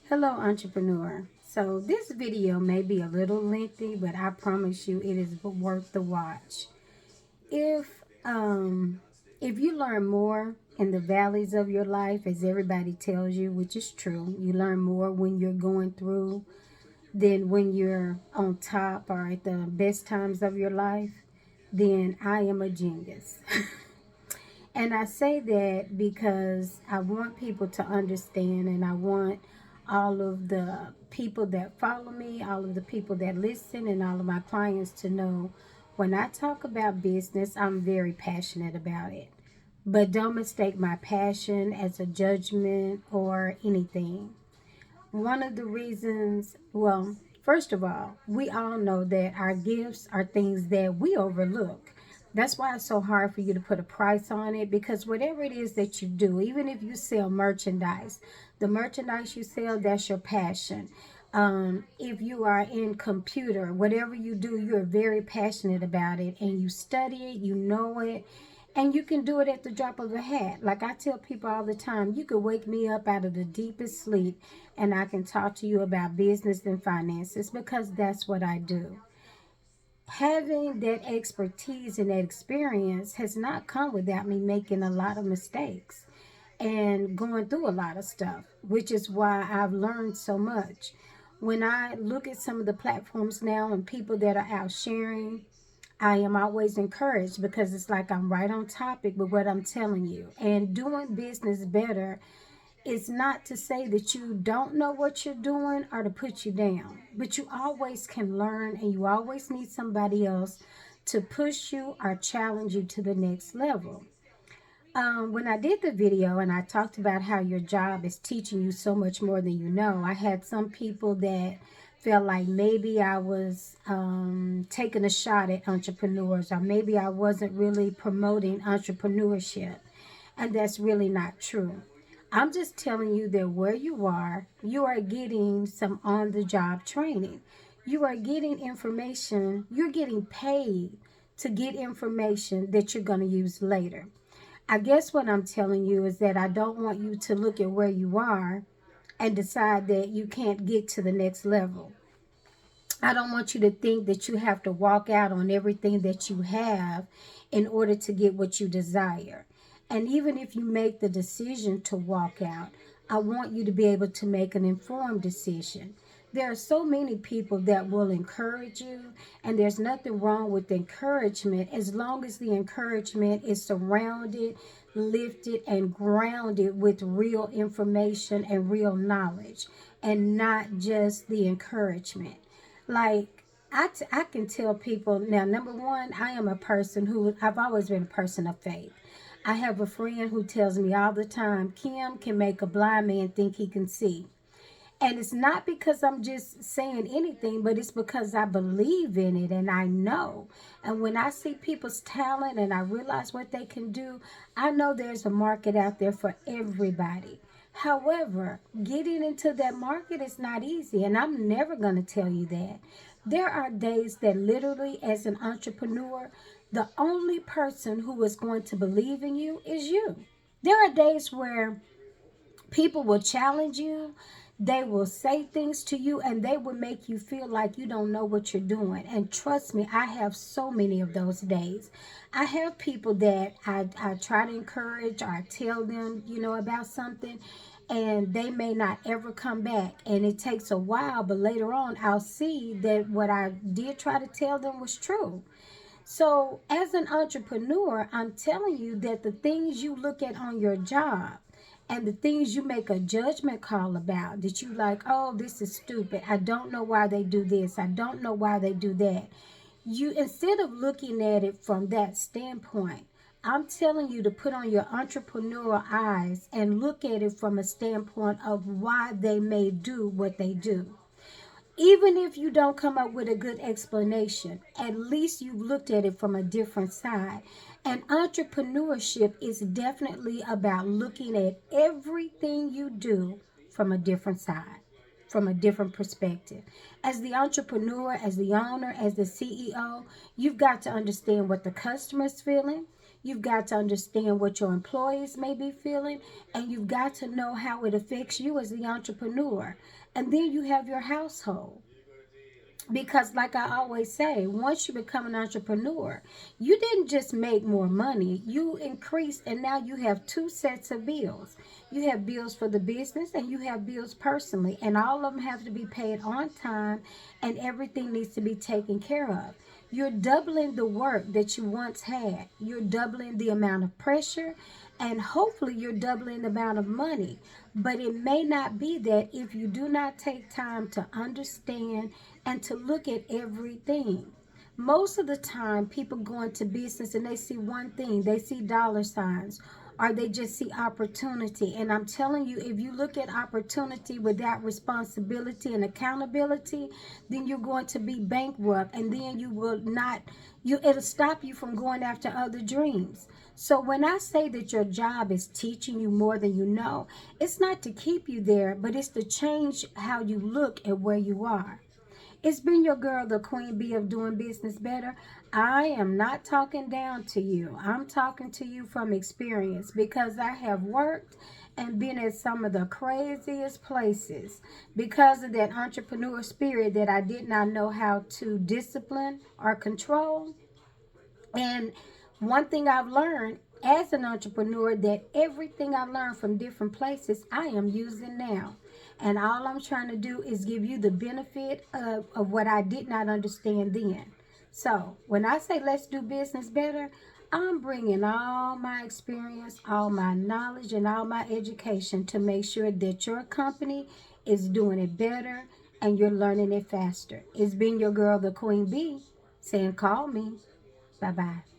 Hello, entrepreneur. So this video may be a little lengthy, but I promise you it is worth the watch. If um if you learn more in the valleys of your life, as everybody tells you, which is true, you learn more when you're going through than when you're on top or at the best times of your life, then I am a genius. And I say that because I want people to understand, and I want all of the people that follow me, all of the people that listen, and all of my clients to know when I talk about business, I'm very passionate about it. But don't mistake my passion as a judgment or anything. One of the reasons, well, first of all, we all know that our gifts are things that we overlook. That's why it's so hard for you to put a price on it, because whatever it is that you do, even if you sell merchandise, the merchandise you sell, that's your passion. If you are in computer, whatever you do, you're very passionate about it and you study it, you know it, and you can do it at the drop of a hat. Like I tell people all the time, you could wake me up out of the deepest sleep and I can talk to you about business and finances because that's what I do. Having that expertise and that experience has not come without me making a lot of mistakes and going through a lot of stuff, which is why I've learned so much. When I look at some of the platforms now and people that are out sharing, I am always encouraged because it's like I'm right on topic with what I'm telling you. And doing business better is not to say that you don't know what you're doing or to put you down, but you always can learn and you always need somebody else to push you or challenge you to the next level. When I did the video and I talked about how your job is teaching you so much more than you know, I had some people that felt like maybe I was taking a shot at entrepreneurs, or maybe I wasn't really promoting entrepreneurship. And that's really not true. I'm just telling you that where you are getting some on the job training. You are getting information, you're getting paid to get information that you're going to use later. I guess what I'm telling you is that I don't want you to look at where you are and decide that you can't get to the next level. I don't want you to think that you have to walk out on everything that you have in order to get what you desire. And even if you make the decision to walk out, I want you to be able to make an informed decision. There are so many people that will encourage you, and there's nothing wrong with encouragement as long as the encouragement is surrounded, lifted, and grounded with real information and real knowledge, and not just the encouragement. Like, I can tell people now, number one, I am a person who, I've always been a person of faith. I have a friend who tells me all the time, Kim can make a blind man think he can see. And it's not because I'm just saying anything, but it's because I believe in it and I know. And when I see people's talent and I realize what they can do, I know there's a market out there for everybody. However, getting into that market is not easy, and I'm never going to tell you that. There are days that literally, as an entrepreneur, the only person who is going to believe in you is you. There are days where people will challenge you. They will say things to you and they will make you feel like you don't know what you're doing. And trust me, I have so many of those days. I have people that I try to encourage or I tell them, about something, and they may not ever come back. And it takes a while, but later on, I'll see that what I did try to tell them was true. So, as an entrepreneur, I'm telling you that the things you look at on your job and the things you make a judgment call about, that you like, oh, this is stupid. I don't know why they do this. I don't know why they do that. You, instead of looking at it from that standpoint, I'm telling you to put on your entrepreneurial eyes and look at it from a standpoint of why they may do what they do. Even if you don't come up with a good explanation, at least you've looked at it from a different side. And entrepreneurship is definitely about looking at everything you do from a different side, from a different perspective. As the entrepreneur, as the owner, as the CEO, you've got to understand what the customer's feeling. You've got to understand what your employees may be feeling, and you've got to know how it affects you as the entrepreneur. And then you have your household. Because, like I always say, once you become an entrepreneur, you didn't just make more money, you increased, and now you have two sets of bills. You have bills for the business and you have bills personally, and all of them have to be paid on time, and everything needs to be taken care of. You're doubling the work that you once had, you're doubling the amount of pressure, and hopefully you're doubling the amount of money. But it may not be that if you do not take time to understand and to look at everything. Most of the time, people go into business and they see one thing, they see dollar signs, or they just see opportunity. And I'm telling you, if you look at opportunity without responsibility and accountability, then you're going to be bankrupt, and then you will not, it'll stop you from going after other dreams. So when I say that your job is teaching you more than you know, it's not to keep you there, but it's to change how you look at where you are. It's been your girl, the Queen Bee of Doing Business Better. I am not talking down to you. I'm talking to you from experience, because I have worked and been at some of the craziest places because of that entrepreneur spirit that I did not know how to discipline or control. And one thing I've learned as an entrepreneur, that everything I learned from different places, I am using now. And all I'm trying to do is give you the benefit of what I did not understand then. So when I say let's do business better, I'm bringing all my experience, all my knowledge, and all my education to make sure that your company is doing it better and you're learning it faster. It's been your girl, the Queen Bee, saying call me. Bye-bye.